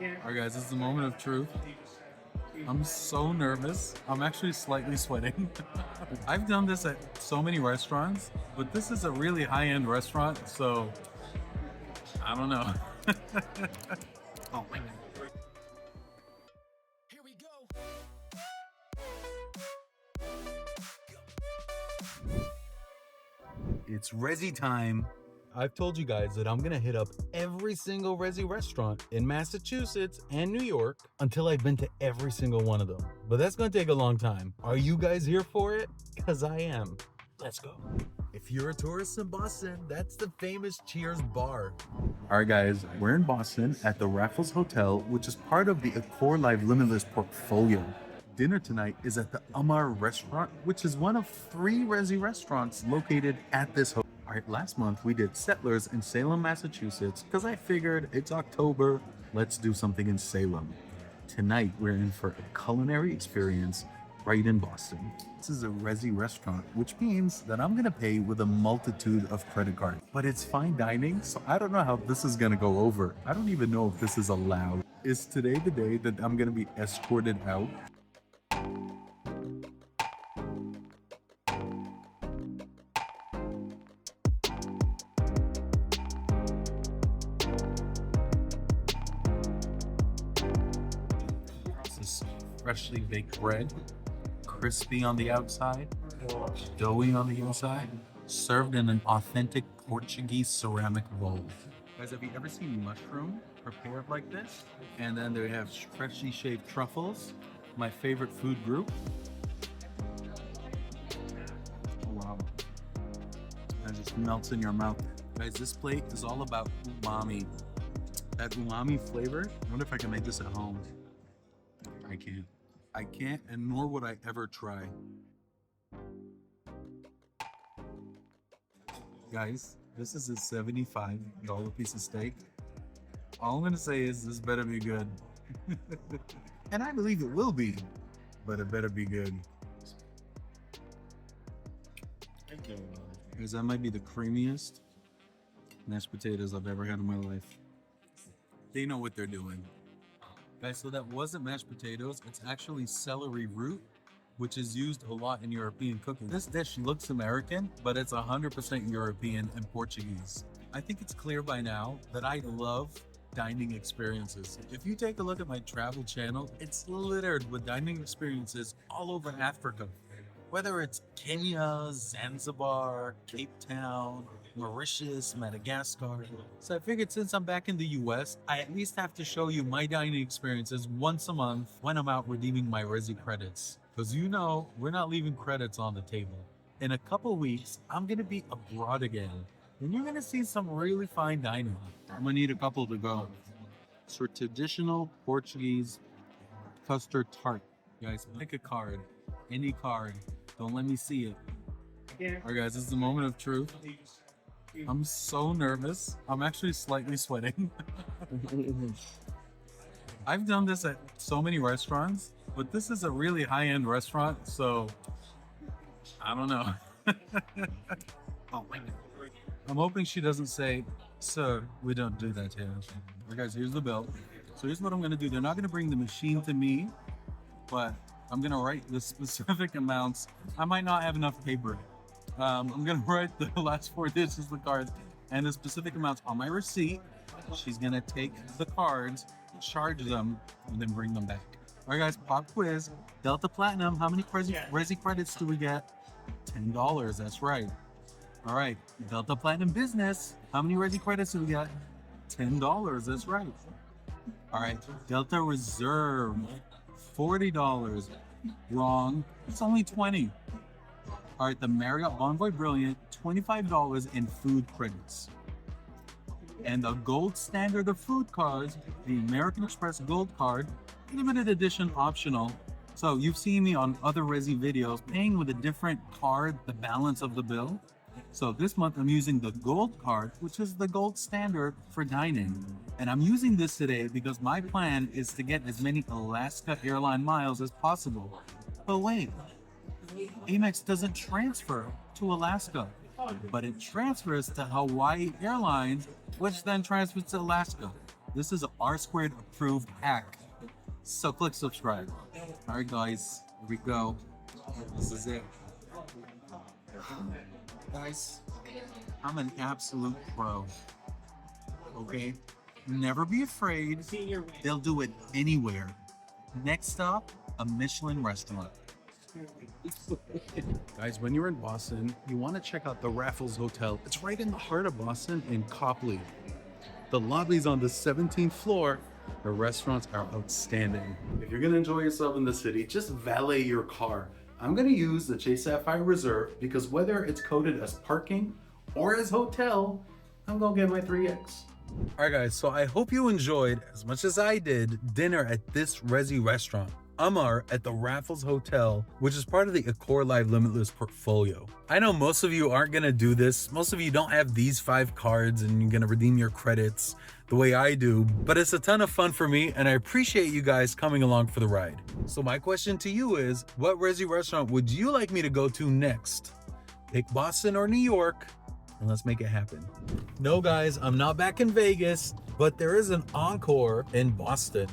Alright guys, this is the moment of truth. I'm so nervous. I'm actually slightly sweating. I've done this at so many restaurants, but this is a really high-end restaurant, so I don't know. Oh my god. Here we go. It's Resy time. I've told you guys that I'm gonna hit up every single Resy restaurant in Massachusetts and New York until I've been to every single one of them. But that's gonna take a long time. Are you guys here for it? Because I am. Let's go. If you're a tourist in Boston, that's the famous Cheers bar. All right, guys, we're in Boston at the Raffles Hotel, which is part of the Accor Live Limitless portfolio. Dinner tonight is at the Amar restaurant, which is one of 3 Resy restaurants located at this hotel. All right, last month we did Settlers in Salem, Massachusetts, because I figured it's October, let's do something in Salem. Tonight we're in for a culinary experience right in Boston. This is a Resy restaurant, which means that I'm gonna pay with a multitude of credit cards. But it's fine dining, so I don't know how this is gonna go over. I don't even know if this is allowed. Is today the day that I'm gonna be escorted out? This freshly baked bread, crispy on the outside, doughy on the inside, served in an authentic Portuguese ceramic bowl. Guys, have you ever seen mushroom prepared like this? And then they have freshly shaved truffles, my favorite food group. Oh, wow. That just melts in your mouth. Guys, this plate is all about umami. That umami flavor. I wonder if I can make this at home. I can't. I can't, and nor would I ever try. Guys, this is a $75 piece of steak. All I'm gonna say is this better be good. And I believe it will be, but it better be good. Guys, that might be the creamiest mashed potatoes I've ever had in my life. They know what they're doing. Guys, so that wasn't mashed potatoes, it's actually celery root, which is used a lot in European cooking. This dish looks American, but it's 100% European and Portuguese. I think it's clear by now that I love dining experiences. If you take a look at my travel channel, it's littered with dining experiences all over Africa. Whether it's Kenya, Zanzibar, Cape Town, Mauritius, Madagascar. So I figured since I'm back in the US, I at least have to show you my dining experiences once a month when I'm out redeeming my Resy credits. Because you know, we're not leaving credits on the table. In a couple weeks, I'm gonna be abroad again. And you're gonna see some really fine dining. I'm gonna need a couple to go. So traditional Portuguese custard tart. Guys, pick a card, any card. Don't let me see it. All right, guys, this is the moment of truth. I'm so nervous. I'm actually slightly sweating. I've done this at so many restaurants, but this is a really high-end restaurant, so I don't know. Oh my god. I'm hoping she doesn't say, "Sir, we don't do that here." All right, guys, here's the bill. So here's what I'm gonna do. They're not gonna bring the machine to me, but I'm gonna write the specific amounts. I might not have enough paper. I'm gonna write the last 4 digits of the cards and the specific amounts on my receipt. She's gonna take the cards, charge them, and then bring them back. All right, guys, pop quiz. Delta Platinum, how many Resy credits do we get? $10, that's right. All right, Delta Platinum Business, how many Resy credits do we get? $10, that's right. All right, Delta Reserve, $40. Wrong, it's only 20. All right, the Marriott Bonvoy Brilliant, $25 in food credits. And the gold standard of food cards, the American Express Gold Card, limited edition optional. So you've seen me on other Resy videos paying with a different card, the balance of the bill. So this month I'm using the gold card, which is the gold standard for dining. And I'm using this today because my plan is to get as many Alaska airline miles as possible. But wait, Amex doesn't transfer to Alaska, but it transfers to Hawaii Airlines, which then transfers to Alaska. This is a R squared approved hack. So click subscribe. All right, guys, here we go. This is it. Guys, I'm an absolute pro. Okay? Never be afraid. They'll do it anywhere. Next stop, a Michelin restaurant. Guys, when you're in Boston, you want to check out the Raffles Hotel. It's right in the heart of Boston in Copley. The lobby's on the 17th floor. The restaurants are outstanding. If you're gonna enjoy yourself in the city, just valet your car. I'm gonna use the Chase Sapphire Reserve because whether it's coded as parking or as hotel, I'm gonna get my 3X. All right, guys, so I hope you enjoyed, as much as I did, dinner at this Resy restaurant. Amar at the Raffles Hotel, which is part of the Accor Live Limitless portfolio. I know most of you aren't gonna do this. Most of you don't have these 5 cards and you're gonna redeem your credits the way I do, but it's a ton of fun for me and I appreciate you guys coming along for the ride. So my question to you is, what Resy restaurant would you like me to go to next? Pick Boston or New York, and let's make it happen. No guys, I'm not back in Vegas, but there is an Encore in Boston.